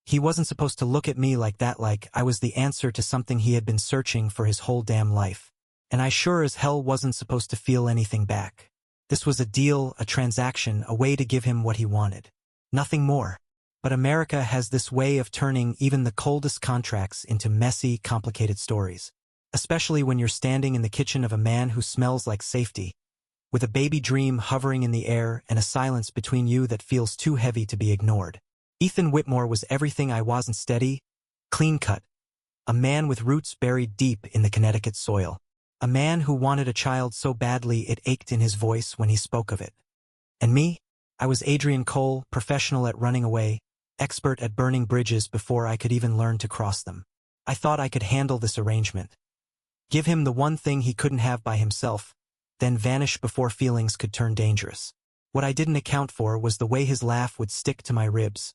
He wasn't supposed to look at me like that, like I was the answer to something he had been searching for his whole damn life. And I sure as hell wasn't supposed to feel anything back. This was a deal, a transaction, a way to give him what he wanted. Nothing more. But America has this way of turning even the coldest contracts into messy, complicated stories. Especially when you're standing in the kitchen of a man who smells like safety, with a baby dream hovering in the air and a silence between you that feels too heavy to be ignored. Ethan Whitmore was everything I wasn't: steady, clean-cut, a man with roots buried deep in the Connecticut soil. A man who wanted a child so badly it ached in his voice when he spoke of it. And me? I was Adrian Cole, professional at running away, expert at burning bridges before I could even learn to cross them. I thought I could handle this arrangement. Give him the one thing he couldn't have by himself, then vanish before feelings could turn dangerous. What I didn't account for was the way his laugh would stick to my ribs,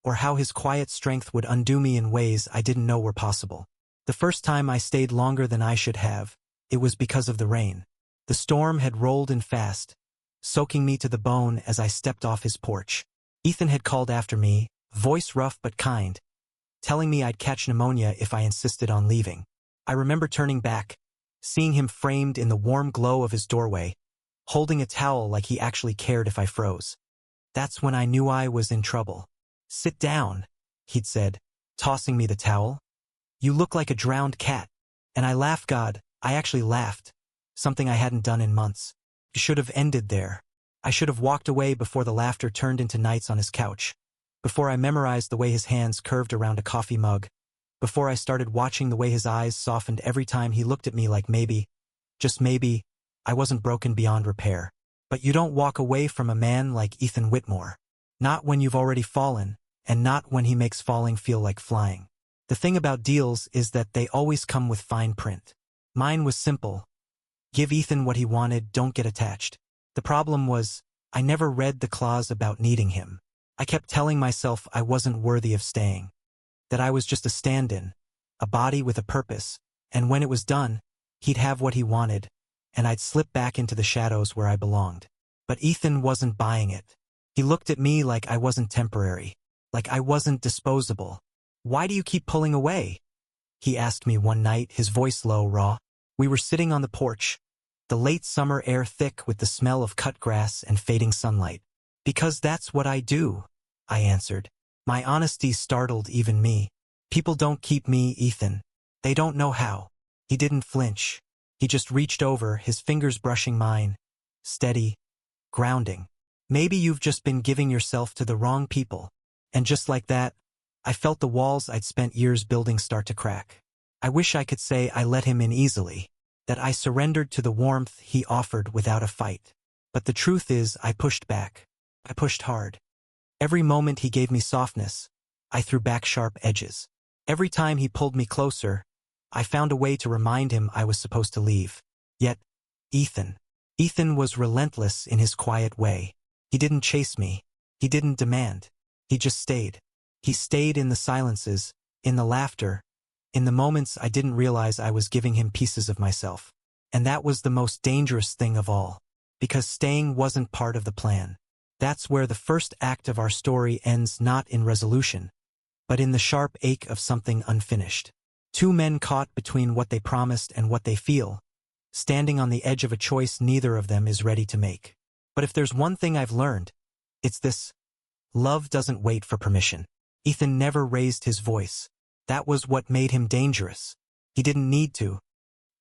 or how his quiet strength would undo me in ways I didn't know were possible. The first time I stayed longer than I should have, it was because of the rain. The storm had rolled in fast, soaking me to the bone as I stepped off his porch. Ethan had called after me, voice rough but kind, telling me I'd catch pneumonia if I insisted on leaving. I remember turning back, seeing him framed in the warm glow of his doorway, holding a towel like he actually cared if I froze. That's when I knew I was in trouble. "Sit down," he'd said, tossing me the towel. "You look like a drowned cat." And I laughed. God, I actually laughed. Something I hadn't done in months. It should have ended there. I should have walked away before the laughter turned into nights on his couch, before I memorized the way his hands curved around a coffee mug, before I started watching the way his eyes softened every time he looked at me, like maybe, just maybe, I wasn't broken beyond repair. But you don't walk away from a man like Ethan Whitmore. Not when you've already fallen, and not when he makes falling feel like flying. The thing about deals is that they always come with fine print. Mine was simple. Give Ethan what he wanted, don't get attached. The problem was, I never read the clause about needing him. I kept telling myself I wasn't worthy of staying, that I was just a stand-in, a body with a purpose, and when it was done, he'd have what he wanted, and I'd slip back into the shadows where I belonged. But Ethan wasn't buying it. He looked at me like I wasn't temporary, like I wasn't disposable. "Why do you keep pulling away?" he asked me one night, his voice low, raw. We were sitting on the porch, the late summer air thick with the smell of cut grass and fading sunlight. "Because that's what I do," I answered. My honesty startled even me. "People don't keep me, Ethan. They don't know how." He didn't flinch. He just reached over, his fingers brushing mine. Steady. Grounding. "Maybe you've just been giving yourself to the wrong people." And just like that, I felt the walls I'd spent years building start to crack. I wish I could say I let him in easily, that I surrendered to the warmth he offered without a fight. But the truth is, I pushed back. I pushed hard. Every moment he gave me softness, I threw back sharp edges. Every time he pulled me closer, I found a way to remind him I was supposed to leave. Yet, Ethan was relentless in his quiet way. He didn't chase me. He didn't demand. He just stayed. He stayed in the silences, in the laughter, in the moments I didn't realize I was giving him pieces of myself. And that was the most dangerous thing of all, because staying wasn't part of the plan. That's where the first act of our story ends, not in resolution, but in the sharp ache of something unfinished. Two men caught between what they promised and what they feel, standing on the edge of a choice neither of them is ready to make. But if there's one thing I've learned, it's this. Love doesn't wait for permission. Ethan never raised his voice. That was what made him dangerous. He didn't need to.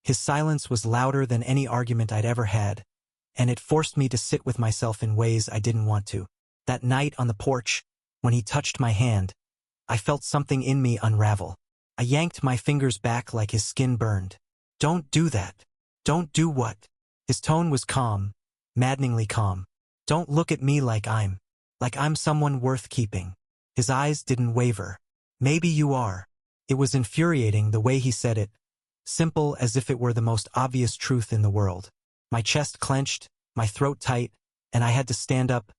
His silence was louder than any argument I'd ever had, and it forced me to sit with myself in ways I didn't want to. That night on the porch, when he touched my hand, I felt something in me unravel. I yanked my fingers back like his skin burned. "Don't do that." "Don't do what?" His tone was calm, maddeningly calm. "Don't look at me like I'm someone worth keeping." His eyes didn't waver. "Maybe you are." It was infuriating the way he said it, simple as if it were the most obvious truth in the world. My chest clenched, my throat tight, and I had to stand up,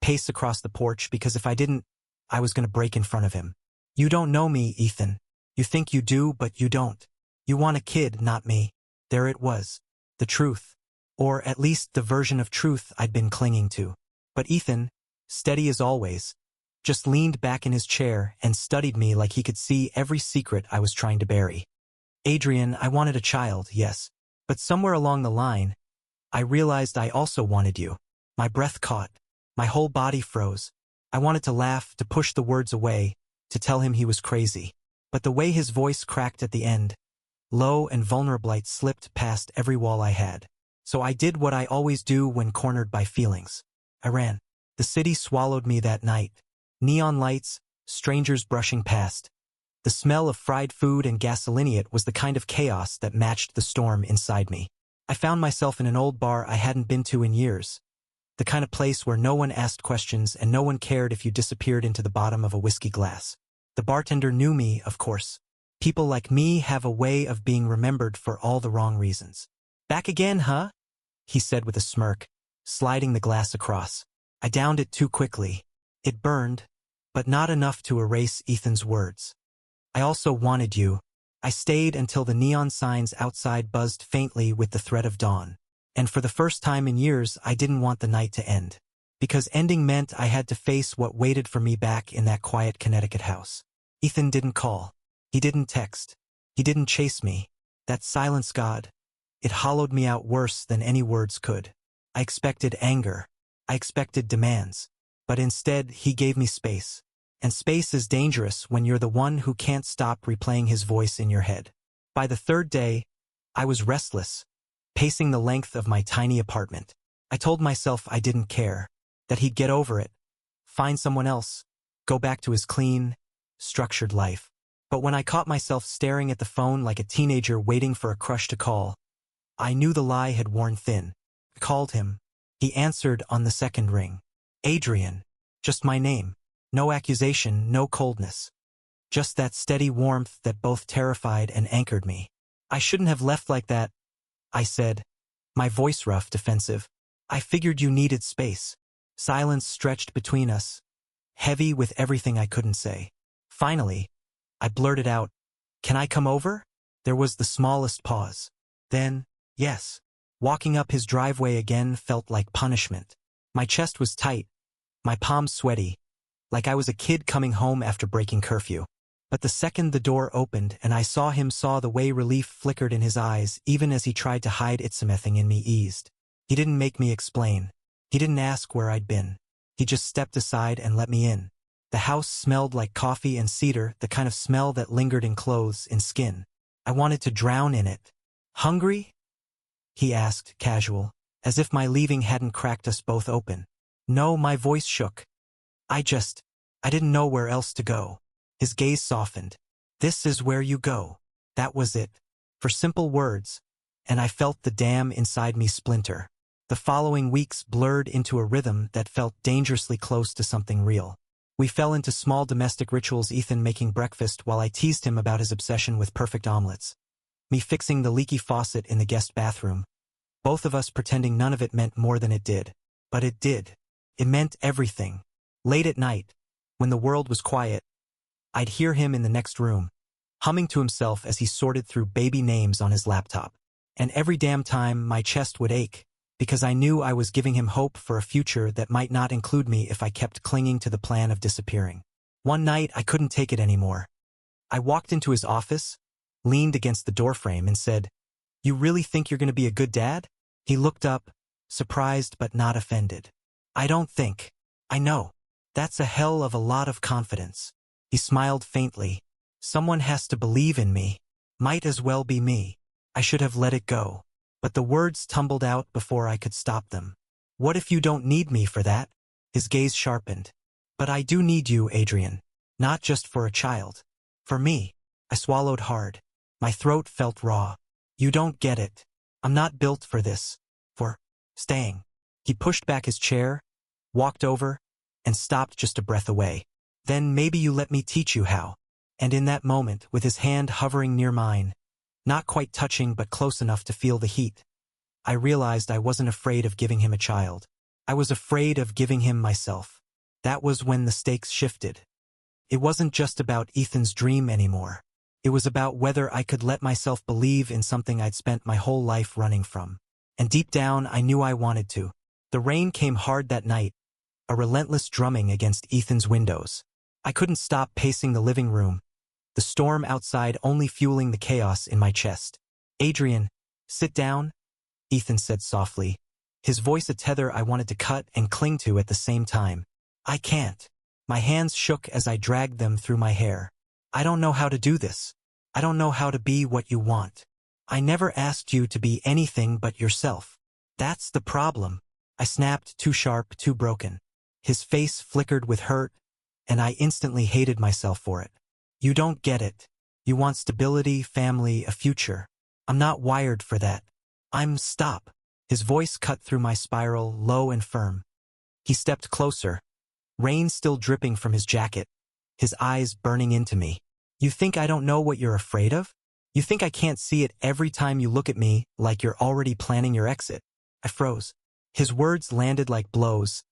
pace across the porch, because if I didn't, I was going to break in front of him. "You don't know me, Ethan. You think you do, but you don't. You want a kid, not me." There it was. The truth. Or at least the version of truth I'd been clinging to. But Ethan, steady as always, just leaned back in his chair and studied me like he could see every secret I was trying to bury. Adrian, I wanted a child, yes. But somewhere along the line, I realized I also wanted you. My breath caught. My whole body froze. I wanted to laugh, to push the words away, to tell him he was crazy. But the way his voice cracked at the end, low and vulnerable, it slipped past every wall I had. So I did what I always do when cornered by feelings. I ran. The city swallowed me that night. Neon lights, strangers brushing past. The smell of fried food and gasoline was the kind of chaos that matched the storm inside me. I found myself in an old bar I hadn't been to in years. The kind of place where no one asked questions and no one cared if you disappeared into the bottom of a whiskey glass. The bartender knew me, of course. People like me have a way of being remembered for all the wrong reasons. Back again, huh? He said with a smirk, sliding the glass across. I downed it too quickly. It burned, but not enough to erase Ethan's words. I also wanted you. I stayed until the neon signs outside buzzed faintly with the threat of dawn. And for the first time in years, I didn't want the night to end. Because ending meant I had to face what waited for me back in that quiet Connecticut house. Ethan didn't call. He didn't text. He didn't chase me. That silence, God, it hollowed me out worse than any words could. I expected anger. I expected demands. But instead, he gave me space. And space is dangerous when you're the one who can't stop replaying his voice in your head. By the third day, I was restless, pacing the length of my tiny apartment. I told myself I didn't care, that he'd get over it, find someone else, go back to his clean, structured life. But when I caught myself staring at the phone like a teenager waiting for a crush to call, I knew the lie had worn thin. I called him. He answered on the second ring. Adrian. Just my name. No accusation, no coldness. Just that steady warmth that both terrified and anchored me. I shouldn't have left like that, I said, my voice rough, defensive. I figured you needed space. Silence stretched between us, heavy with everything I couldn't say. Finally, I blurted out, "Can I come over?" There was the smallest pause. Then, yes. Walking up his driveway again felt like punishment. My chest was tight, my palms sweaty, like I was a kid coming home after breaking curfew. But the second the door opened and I saw him, saw the way relief flickered in his eyes even as he tried to hide it, something in me eased. He didn't make me explain. He didn't ask where I'd been. He just stepped aside and let me in. The house smelled like coffee and cedar, the kind of smell that lingered in clothes, in skin. I wanted to drown in it. Hungry? He asked, casual, as if my leaving hadn't cracked us both open. No, my voice shook. I didn't know where else to go. His gaze softened. This is where you go. That was it. For simple words. And I felt the dam inside me splinter. The following weeks blurred into a rhythm that felt dangerously close to something real. We fell into small domestic rituals, Ethan making breakfast while I teased him about his obsession with perfect omelets. Me fixing the leaky faucet in the guest bathroom. Both of us pretending none of it meant more than it did. But it did. It meant everything. Late at night, when the world was quiet, I'd hear him in the next room, humming to himself as he sorted through baby names on his laptop. And every damn time my chest would ache, because I knew I was giving him hope for a future that might not include me if I kept clinging to the plan of disappearing. One night I couldn't take it anymore. I walked into his office, leaned against the doorframe and said, "You really think you're going to be a good dad?" He looked up, surprised but not offended. "I don't think. I know. That's a hell of a lot of confidence." He smiled faintly. "Someone has to believe in me. Might as well be me. I should have let it go." But the words tumbled out before I could stop them. "What if you don't need me for that?" His gaze sharpened. "But I do need you, Adrian. Not just for a child. For me." I swallowed hard. My throat felt raw. "You don't get it. I'm not built for this. For staying." He pushed back his chair, walked over, and stopped just a breath away. "Then maybe you let me teach you how." And in that moment, with his hand hovering near mine, not quite touching but close enough to feel the heat, I realized I wasn't afraid of giving him a child. I was afraid of giving him myself. That was when the stakes shifted. It wasn't just about Ethan's dream anymore. It was about whether I could let myself believe in something I'd spent my whole life running from. And deep down, I knew I wanted to. The rain came hard that night, a relentless drumming against Ethan's windows. I couldn't stop pacing the living room, the storm outside only fueling the chaos in my chest. "Adrian, sit down," Ethan said softly, his voice a tether I wanted to cut and cling to at the same time. "I can't." My hands shook as I dragged them through my hair. "I don't know how to do this. I don't know how to be what you want. I never asked you to be anything but yourself. That's the problem," I snapped, too sharp, too broken. His face flickered with hurt, and I instantly hated myself for it. "You don't get it. You want stability, family, a future. I'm not wired for that. Stop." His voice cut through my spiral, low and firm. He stepped closer, rain still dripping from his jacket, his eyes burning into me. "You think I don't know what you're afraid of? You think I can't see it every time you look at me like you're already planning your exit?" I froze. His words landed like blows,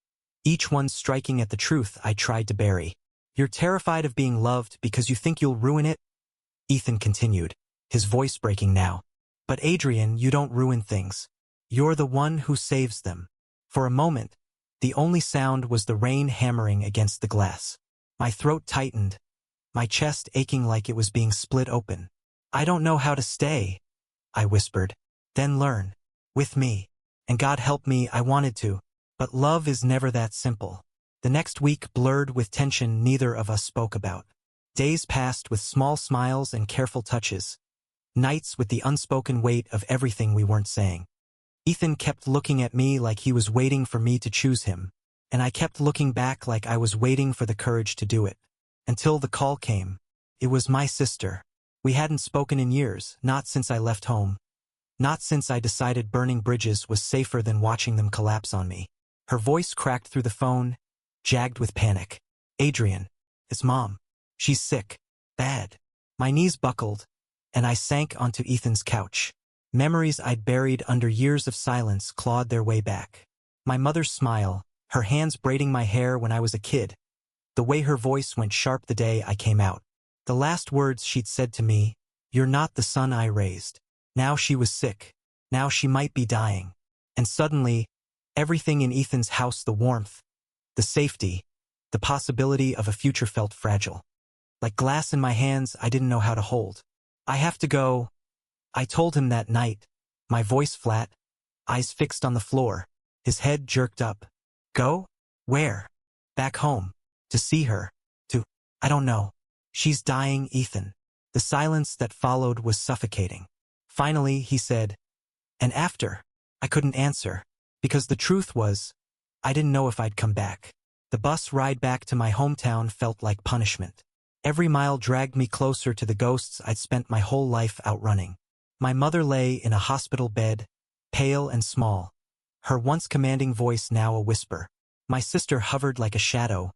each one striking at the truth I tried to bury. "You're terrified of being loved because you think you'll ruin it?" Ethan continued, his voice breaking now. "But Adrian, you don't ruin things. You're the one who saves them." For a moment, the only sound was the rain hammering against the glass. My throat tightened, my chest aching like it was being split open. "I don't know how to stay," I whispered. "Then learn. With me. And God help me, I wanted to. But love is never that simple." The next week blurred with tension neither of us spoke about. Days passed with small smiles and careful touches. Nights with the unspoken weight of everything we weren't saying. Ethan kept looking at me like he was waiting for me to choose him, and I kept looking back like I was waiting for the courage to do it. Until the call came. It was my sister. We hadn't spoken in years, not since I left home. Not since I decided burning bridges was safer than watching them collapse on me. Her voice cracked through the phone, jagged with panic. "Adrian, it's Mom. She's sick. Bad." My knees buckled, and I sank onto Ethan's couch. Memories I'd buried under years of silence clawed their way back. My mother's smile, her hands braiding my hair when I was a kid. The way her voice went sharp the day I came out. The last words she'd said to me, "You're not the son I raised." Now she was sick. Now she might be dying. And suddenly, everything in Ethan's house, the warmth, the safety, the possibility of a future felt fragile. Like glass in my hands I didn't know how to hold. "I have to go," I told him that night, my voice flat, eyes fixed on the floor, his head jerked up. "Go? Where?" "Back home. To see her. I don't know. She's dying, Ethan." The silence that followed was suffocating. Finally, he said, "And after?" I couldn't answer, because the truth was, I didn't know if I'd come back. The bus ride back to my hometown felt like punishment. Every mile dragged me closer to the ghosts I'd spent my whole life outrunning. My mother lay in a hospital bed, pale and small, her once commanding voice now a whisper. My sister hovered like a shadow,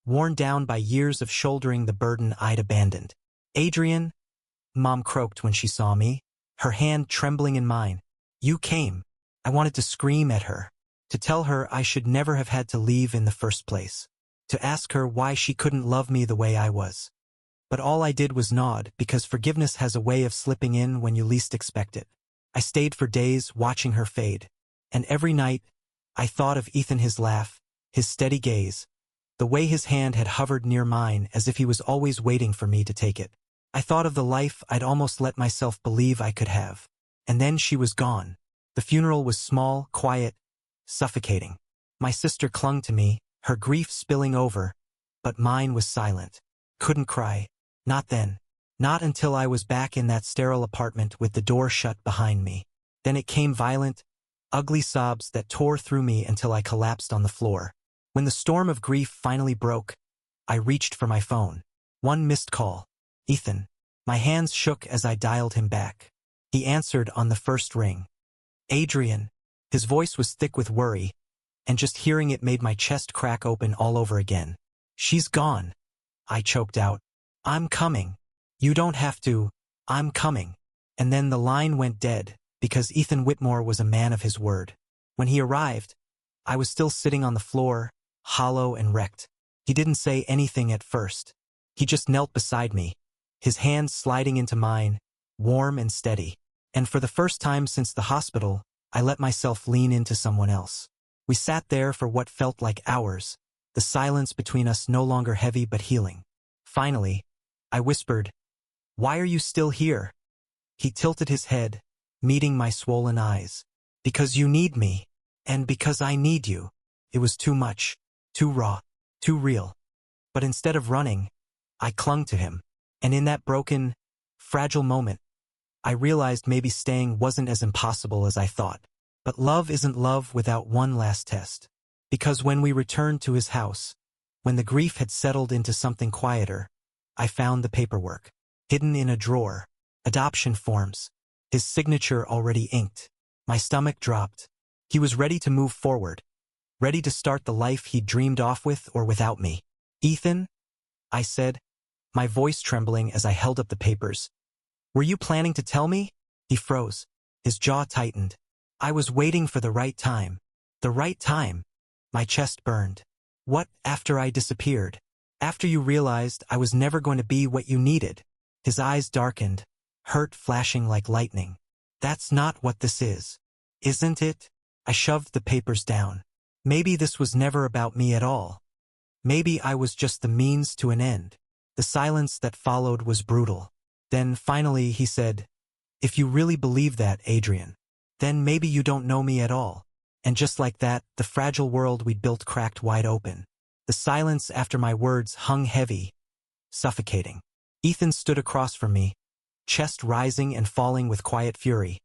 worn down by years of shouldering the burden I'd abandoned. "Adrian," Mom croaked when she saw me, her hand trembling in mine. "You came." I wanted to scream at her, to tell her I should never have had to leave in the first place, to ask her why she couldn't love me the way I was. But all I did was nod, because forgiveness has a way of slipping in when you least expect it. I stayed for days watching her fade, and every night I thought of Ethan, his laugh, his steady gaze, the way his hand had hovered near mine as if he was always waiting for me to take it. I thought of the life I'd almost let myself believe I could have. And then she was gone. The funeral was small, quiet, suffocating. My sister clung to me, her grief spilling over, but mine was silent. Couldn't cry. Not then. Not until I was back in that sterile apartment with the door shut behind me. Then it came, violent, ugly sobs that tore through me until I collapsed on the floor. When the storm of grief finally broke, I reached for my phone. One missed call. "Ethan." My hands shook as I dialed him back. He answered on the first ring. "Adrian." His voice was thick with worry, and just hearing it made my chest crack open all over again. "She's gone," I choked out. "I'm coming." "You don't have to. I'm coming." And then the line went dead, because Ethan Whitmore was a man of his word. When he arrived, I was still sitting on the floor, hollow and wrecked. He didn't say anything at first. He just knelt beside me, his hand sliding into mine, warm and steady. And for the first time since the hospital, I let myself lean into someone else. We sat there for what felt like hours, the silence between us no longer heavy but healing. Finally, I whispered, "Why are you still here?" He tilted his head, meeting my swollen eyes. "Because you need me, and because I need you." It was too much, too raw, too real. But instead of running, I clung to him. And in that broken, fragile moment, I realized maybe staying wasn't as impossible as I thought. But love isn't love without one last test. Because when we returned to his house, when the grief had settled into something quieter, I found the paperwork, hidden in a drawer, adoption forms, his signature already inked. My stomach dropped. He was ready to move forward, ready to start the life he'd dreamed of with or without me. "Ethan," I said, my voice trembling as I held up the papers. "Were you planning to tell me?" He froze. His jaw tightened. "I was waiting for the right time." "The right time?" My chest burned. "What, after I disappeared? After you realized I was never going to be what you needed?" His eyes darkened, hurt flashing like lightning. "That's not what this is. Isn't it?" I shoved the papers down. Maybe this was never about me at all. Maybe I was just the means to an end. The silence that followed was brutal. Then, finally, he said, "If you really believe that, Adrian, then maybe you don't know me at all." And just like that, the fragile world we'd built cracked wide open. The silence after my words hung heavy, suffocating. Ethan stood across from me, chest rising and falling with quiet fury.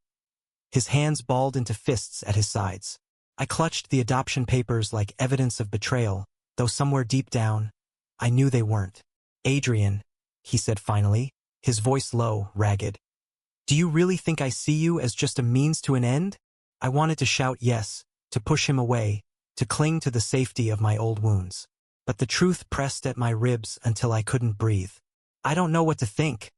His hands balled into fists at his sides. I clutched the adoption papers like evidence of betrayal, though somewhere deep down, I knew they weren't. "Adrian," he said finally, his voice low, ragged. "Do you really think I see you as just a means to an end?" I wanted to shout yes, to push him away, to cling to the safety of my old wounds. But the truth pressed at my ribs until I couldn't breathe. "I don't know what to think,"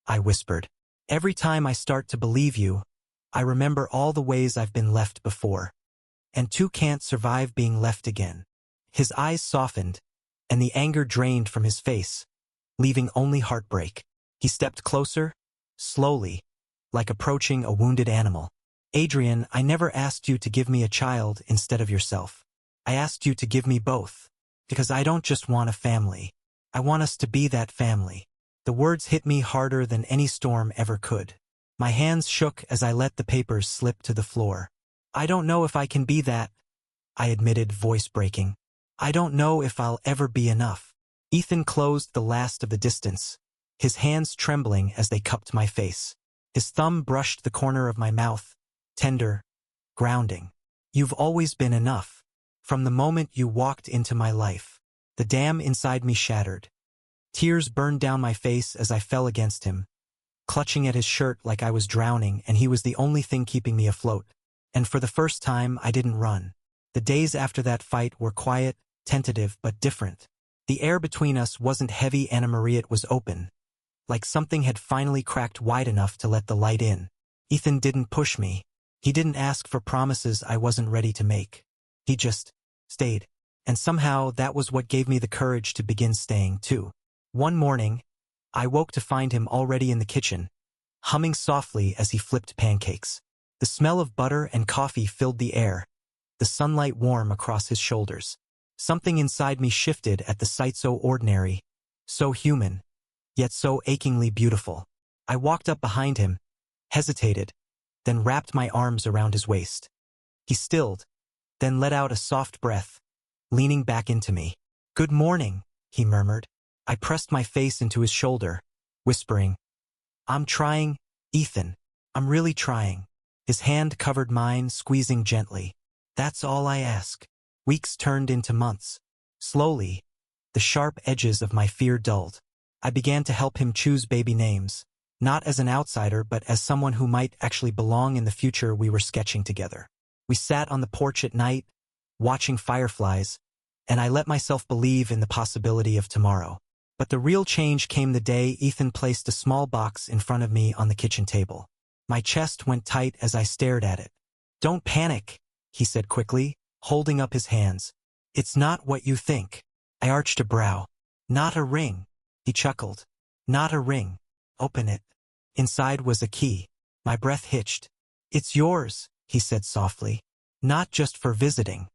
I whispered. "Every time I start to believe you, I remember all the ways I've been left before. And two can't survive being left again." His eyes softened, and the anger drained from his face, leaving only heartbreak. He stepped closer, slowly, like approaching a wounded animal. "Adrian, I never asked you to give me a child instead of yourself. I asked you to give me both. Because I don't just want a family. I want us to be that family." The words hit me harder than any storm ever could. My hands shook as I let the papers slip to the floor. "I don't know if I can be that," I admitted, voice breaking. "I don't know if I'll ever be enough." Ethan closed the last of the distance, his hands trembling as they cupped my face. His thumb brushed the corner of my mouth, tender, grounding. "You've always been enough. From the moment you walked into my life." The dam inside me shattered. Tears burned down my face as I fell against him, clutching at his shirt like I was drowning and he was the only thing keeping me afloat. And for the first time, I didn't run. The days after that fight were quiet, tentative, but different. The air between us wasn't heavy, Anna Maria, it was open, like something had finally cracked wide enough to let the light in. Ethan didn't push me. He didn't ask for promises I wasn't ready to make. He just stayed. And somehow that was what gave me the courage to begin staying too. One morning, I woke to find him already in the kitchen, humming softly as he flipped pancakes. The smell of butter and coffee filled the air, the sunlight warm across his shoulders. Something inside me shifted at the sight, so ordinary, so human, yet so achingly beautiful. I walked up behind him, hesitated, then wrapped my arms around his waist. He stilled, then let out a soft breath, leaning back into me. "Good morning," he murmured. I pressed my face into his shoulder, whispering, "I'm trying, Ethan. I'm really trying." His hand covered mine, squeezing gently. "That's all I ask." Weeks turned into months. Slowly, the sharp edges of my fear dulled. I began to help him choose baby names, not as an outsider but as someone who might actually belong in the future we were sketching together. We sat on the porch at night, watching fireflies, and I let myself believe in the possibility of tomorrow. But the real change came the day Ethan placed a small box in front of me on the kitchen table. My chest went tight as I stared at it. "Don't panic," he said quickly, holding up his hands. "It's not what you think." I arched a brow. "Not a ring," he chuckled. "Not a ring. Open it." Inside was a key. My breath hitched. "It's yours," he said softly. "Not just for visiting.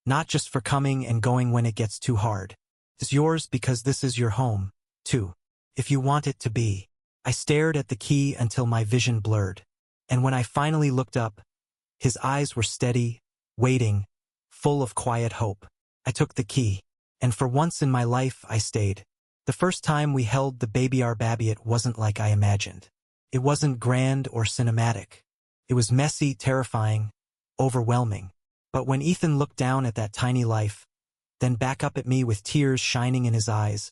Not just for coming and going when it gets too hard. It's yours because this is your home, too. If you want it to be. I stared at the key until my vision blurred. And when I finally looked up, his eyes were steady, waiting, full of quiet hope. I took the key. And for once in my life, I stayed. The first time we held the baby our babby, it wasn't like I imagined. It wasn't grand or cinematic. It was messy, terrifying, overwhelming. But when Ethan looked down at that tiny life, then back up at me with tears shining in his eyes,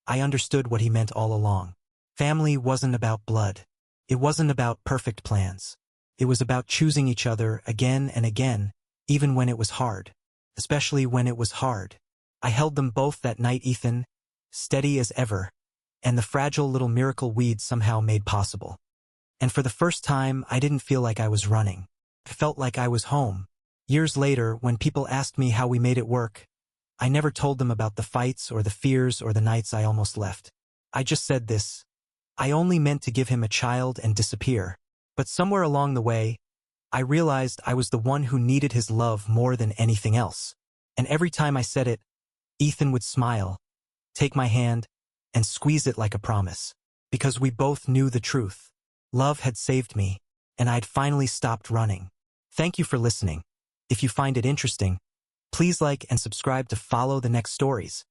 I understood what he meant all along. Family wasn't about blood. It wasn't about perfect plans. It was about choosing each other again and again, even when it was hard. Especially when it was hard. I held them both that night, Ethan, steady as ever, and the fragile little miracle we'd somehow made possible. And for the first time, I didn't feel like I was running. I felt like I was home. Years later, when people asked me how we made it work, I never told them about the fights or the fears or the nights I almost left. I just said this. I only meant to give him a child and disappear. But somewhere along the way, I realized I was the one who needed his love more than anything else. And every time I said it, Ethan would smile, take my hand, and squeeze it like a promise. Because we both knew the truth. Love had saved me, and I'd finally stopped running. Thank you for listening. If you find it interesting, please like and subscribe to follow the next stories.